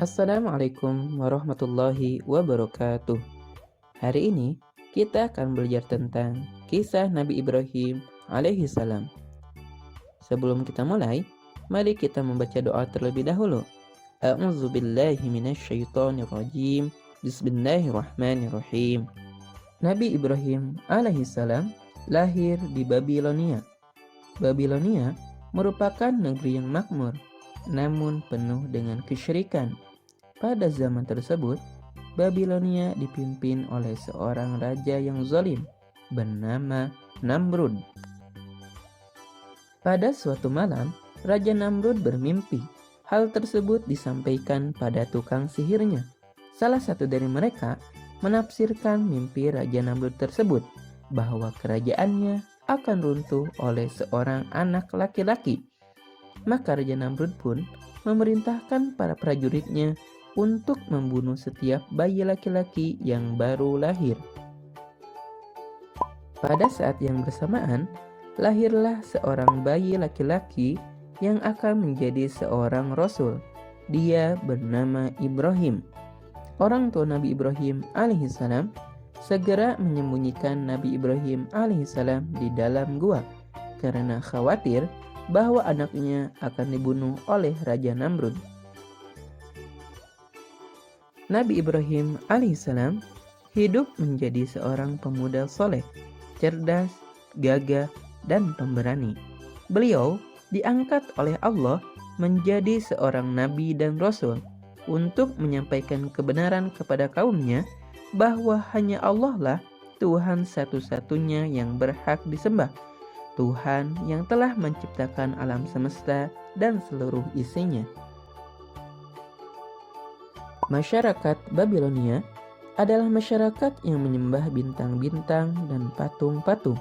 Assalamualaikum warahmatullahi wabarakatuh. Hari ini kita akan belajar tentang kisah Nabi Ibrahim alaihi salam. Sebelum kita mulai, mari kita membaca doa terlebih dahulu. A'udzu billahi minasyaitonir rajim. Bismillahirrahmanirrahim. Nabi Ibrahim alaihi salam lahir di Babilonia. Babilonia merupakan negeri yang makmur, namun penuh dengan kesyirikan. Pada zaman tersebut, Babilonia dipimpin oleh seorang raja yang zalim bernama Namrud. Pada suatu malam, Raja Namrud bermimpi. Hal tersebut disampaikan pada tukang sihirnya. Salah satu dari mereka menafsirkan mimpi Raja Namrud tersebut bahwa kerajaannya akan runtuh oleh seorang anak laki-laki. Maka Raja Namrud pun memerintahkan para prajuritnya untuk membunuh setiap bayi laki-laki yang baru lahir. Pada saat yang bersamaan, lahirlah seorang bayi laki-laki yang akan menjadi seorang rasul. Dia bernama Ibrahim. Orang tua Nabi Ibrahim alaihissalam segera menyembunyikan Nabi Ibrahim alaihissalam di dalam gua karena khawatir bahwa anaknya akan dibunuh oleh Raja Namrud. Nabi Ibrahim alaihissalam hidup menjadi seorang pemuda soleh, cerdas, gagah, dan pemberani. Beliau diangkat oleh Allah menjadi seorang nabi dan rasul untuk menyampaikan kebenaran kepada kaumnya bahwa hanya Allah lah Tuhan satu-satunya yang berhak disembah, Tuhan yang telah menciptakan alam semesta dan seluruh isinya. Masyarakat Babilonia adalah masyarakat yang menyembah bintang-bintang dan patung-patung.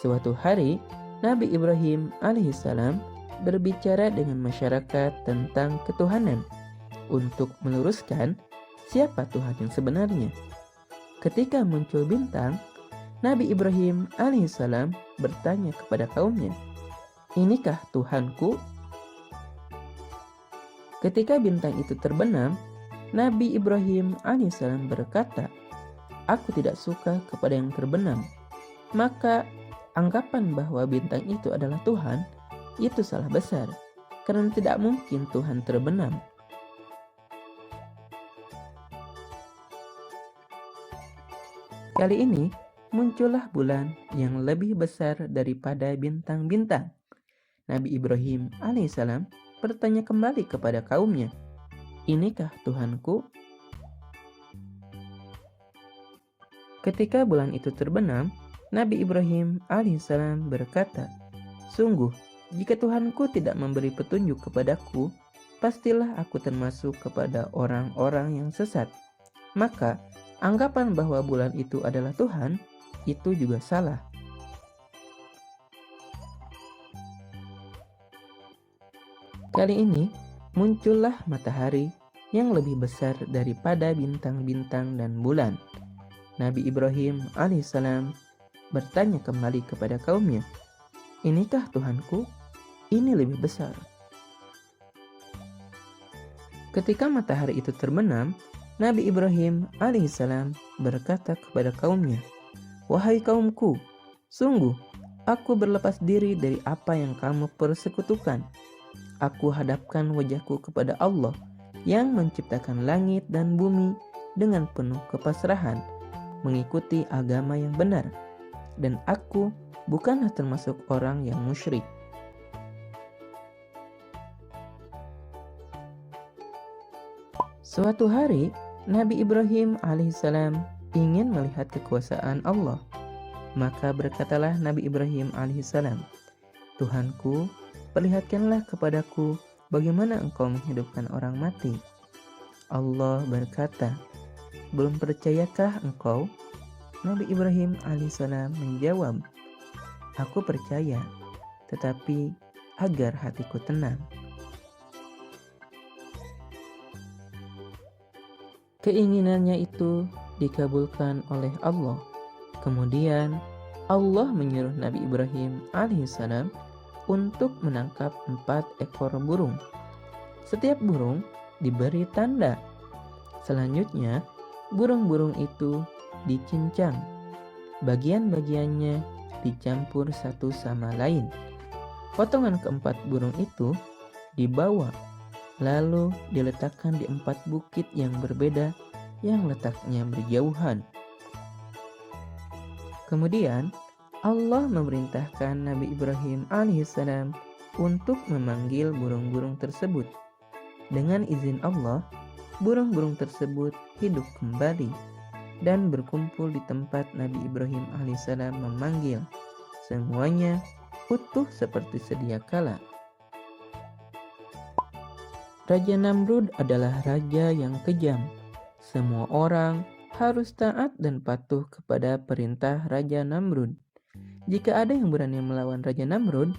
Suatu hari, Nabi Ibrahim alaihissalam berbicara dengan masyarakat tentang ketuhanan untuk meluruskan siapa Tuhan yang sebenarnya. Ketika muncul bintang, Nabi Ibrahim alaihissalam bertanya kepada kaumnya, "Inikah Tuhanku?" Ketika bintang itu terbenam, Nabi Ibrahim alaihissalam berkata, "Aku tidak suka kepada yang terbenam." Maka anggapan bahwa bintang itu adalah Tuhan, itu salah besar, karena tidak mungkin Tuhan terbenam. Kali ini muncullah bulan yang lebih besar daripada bintang-bintang. Nabi Ibrahim alaihissalam bertanya kembali kepada kaumnya, "Inikah Tuhanku?" Ketika bulan itu terbenam, Nabi Ibrahim alaihissalam berkata, "Sungguh, jika Tuhanku tidak memberi petunjuk kepadaku, pastilah aku termasuk kepada orang-orang yang sesat." Maka, anggapan bahwa bulan itu adalah Tuhan, itu juga salah. Kali ini, muncullah matahari yang lebih besar daripada bintang-bintang dan bulan. Nabi Ibrahim alaihissalam bertanya kembali kepada kaumnya, "Inikah Tuhanku? Ini lebih besar." Ketika matahari itu terbenam, Nabi Ibrahim alaihissalam berkata kepada kaumnya, "Wahai kaumku, sungguh aku berlepas diri dari apa yang kamu persekutukan. Aku hadapkan wajahku kepada Allah yang menciptakan langit dan bumi dengan penuh kepasrahan, mengikuti agama yang benar, dan aku bukanlah termasuk orang yang musyrik." Suatu hari, Nabi Ibrahim alaihissalam ingin melihat kekuasaan Allah. Maka berkatalah Nabi Ibrahim alaihissalam, "Tuhanku, perlihatkanlah kepadaku bagaimana engkau menghidupkan orang mati." Allah berkata, "Belum percayakah engkau?" Nabi Ibrahim alaihissalam menjawab, "Aku percaya, tetapi agar hatiku tenang." Keinginannya itu dikabulkan oleh Allah. Kemudian Allah menyuruh Nabi Ibrahim alaihissalam untuk menangkap 4 ekor burung. Setiap burung diberi tanda. Selanjutnya, burung-burung itu dicincang. Bagian-bagiannya dicampur satu sama lain. Potongan keempat burung itu dibawa, lalu diletakkan di 4 bukit yang berbeda yang letaknya berjauhan. Kemudian, Allah memerintahkan Nabi Ibrahim alaihissalam untuk memanggil burung-burung tersebut. Dengan izin Allah, burung-burung tersebut hidup kembali dan berkumpul di tempat Nabi Ibrahim alaihissalam memanggil. Semuanya utuh seperti sedia kala. Raja Namrud adalah raja yang kejam. Semua orang harus taat dan patuh kepada perintah Raja Namrud. Jika ada yang berani melawan Raja Namrud,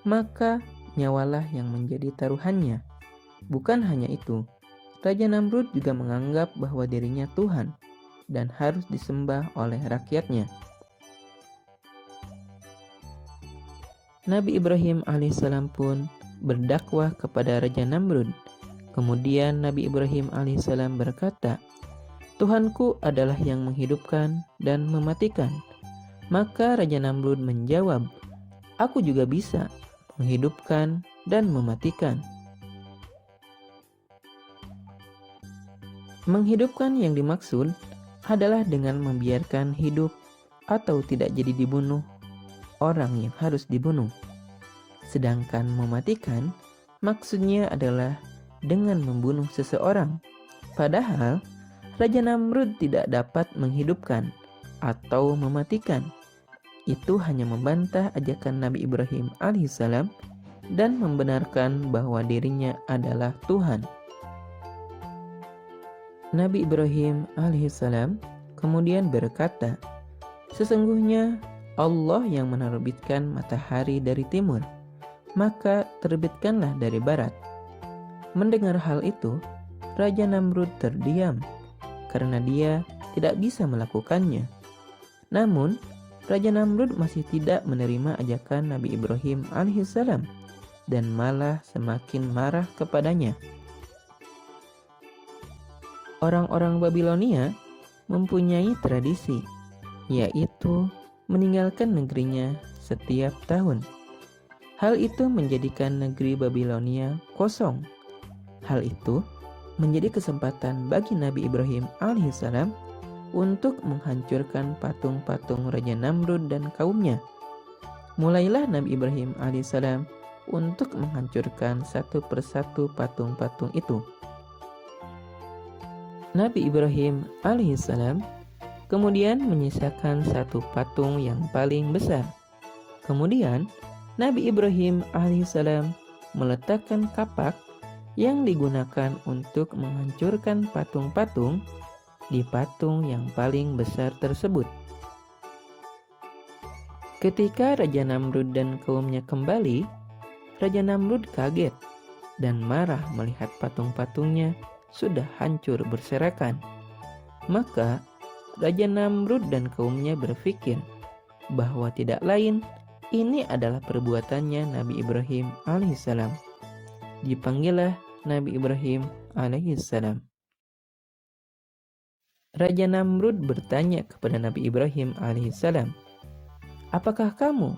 maka nyawalah yang menjadi taruhannya. Bukan hanya itu, Raja Namrud juga menganggap bahwa dirinya Tuhan dan harus disembah oleh rakyatnya. Nabi Ibrahim alaihissalam pun berdakwah kepada Raja Namrud. Kemudian Nabi Ibrahim alaihissalam berkata, "Tuhanku adalah yang menghidupkan dan mematikan." Maka Raja Namrud menjawab, "Aku juga bisa menghidupkan dan mematikan." Menghidupkan yang dimaksud adalah dengan membiarkan hidup atau tidak jadi dibunuh orang yang harus dibunuh. Sedangkan mematikan maksudnya adalah dengan membunuh seseorang. Padahal Raja Namrud tidak dapat menghidupkan atau mematikan. Itu hanya membantah ajakan Nabi Ibrahim alaihissalam dan membenarkan bahwa dirinya adalah Tuhan. Nabi Ibrahim alaihissalam kemudian berkata, "Sesungguhnya Allah yang menerbitkan matahari dari timur, maka terbitkanlah dari barat." Mendengar hal itu, Raja Namrud terdiam karena dia tidak bisa melakukannya. Namun, Raja Namrud masih tidak menerima ajakan Nabi Ibrahim alaihissalam dan malah semakin marah kepadanya. Orang-orang Babilonia mempunyai tradisi, yaitu meninggalkan negerinya setiap tahun. Hal itu menjadikan negeri Babilonia kosong. Hal itu menjadi kesempatan bagi Nabi Ibrahim alaihissalam untuk menghancurkan patung-patung Raja Namrud dan kaumnya. Mulailah Nabi Ibrahim alaihissalam untuk menghancurkan satu persatu patung-patung itu. Nabi Ibrahim alaihissalam kemudian menyisakan satu patung yang paling besar. Kemudian Nabi Ibrahim alaihissalam meletakkan kapak yang digunakan untuk menghancurkan patung-patung di patung yang paling besar tersebut. Ketika Raja Namrud dan kaumnya kembali, Raja Namrud kaget dan marah melihat patung-patungnya sudah hancur berserakan. Maka Raja Namrud dan kaumnya berpikir bahwa tidak lain ini adalah perbuatannya Nabi Ibrahim alaihissalam. Dipanggillah Nabi Ibrahim alaihissalam. Raja Namrud bertanya kepada Nabi Ibrahim alaihissalam, "Apakah kamu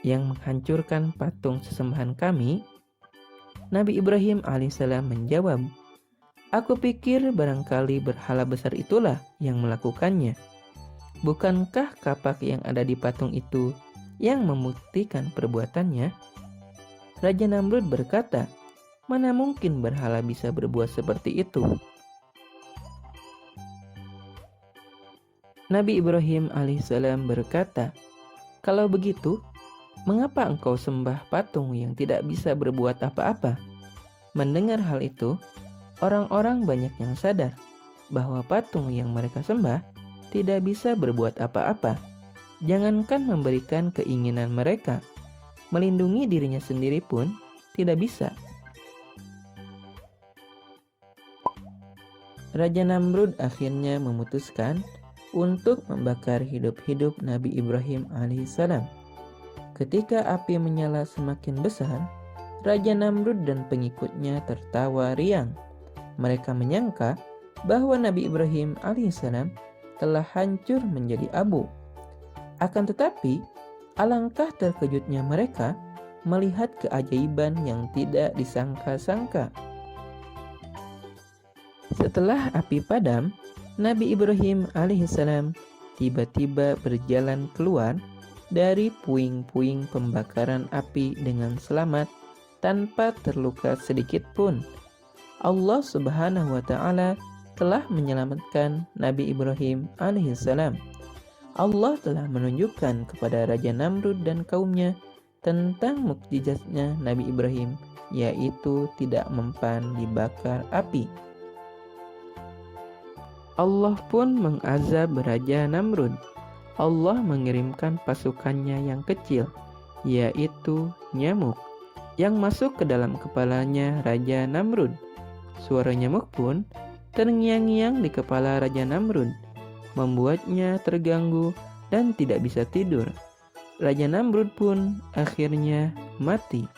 yang menghancurkan patung sesembahan kami?" Nabi Ibrahim alaihissalam menjawab, "Aku pikir barangkali berhala besar itulah yang melakukannya. Bukankah kapak yang ada di patung itu yang membuktikan perbuatannya?" Raja Namrud berkata, "Mana mungkin berhala bisa berbuat seperti itu?" Nabi Ibrahim alaihissalam berkata, "Kalau begitu, mengapa engkau sembah patung yang tidak bisa berbuat apa-apa?" Mendengar hal itu, orang-orang banyak yang sadar bahwa patung yang mereka sembah tidak bisa berbuat apa-apa. Jangankan memberikan keinginan mereka, melindungi dirinya sendiri pun tidak bisa. Raja Namrud akhirnya memutuskan untuk membakar hidup-hidup Nabi Ibrahim alaihissalam. Ketika api menyala semakin besar, Raja Namrud dan pengikutnya tertawa riang. Mereka menyangka bahwa Nabi Ibrahim alaihissalam telah hancur menjadi abu. Akan tetapi, alangkah terkejutnya mereka melihat keajaiban yang tidak disangka-sangka. Setelah api padam, Nabi Ibrahim alaihissalam tiba-tiba berjalan keluar dari puing-puing pembakaran api dengan selamat tanpa terluka sedikit pun. Allah Subhanahu wa Ta'ala telah menyelamatkan Nabi Ibrahim alaihissalam. Allah telah menunjukkan kepada Raja Namrud dan kaumnya tentang mukjizatnya Nabi Ibrahim, yaitu tidak mempan dibakar api. Allah pun mengazab Raja Namrud. Allah mengirimkan pasukannya yang kecil, yaitu nyamuk, yang masuk ke dalam kepalanya Raja Namrud. Suara nyamuk pun terngiang-ngiang di kepala Raja Namrud, membuatnya terganggu dan tidak bisa tidur. Raja Namrud pun akhirnya mati.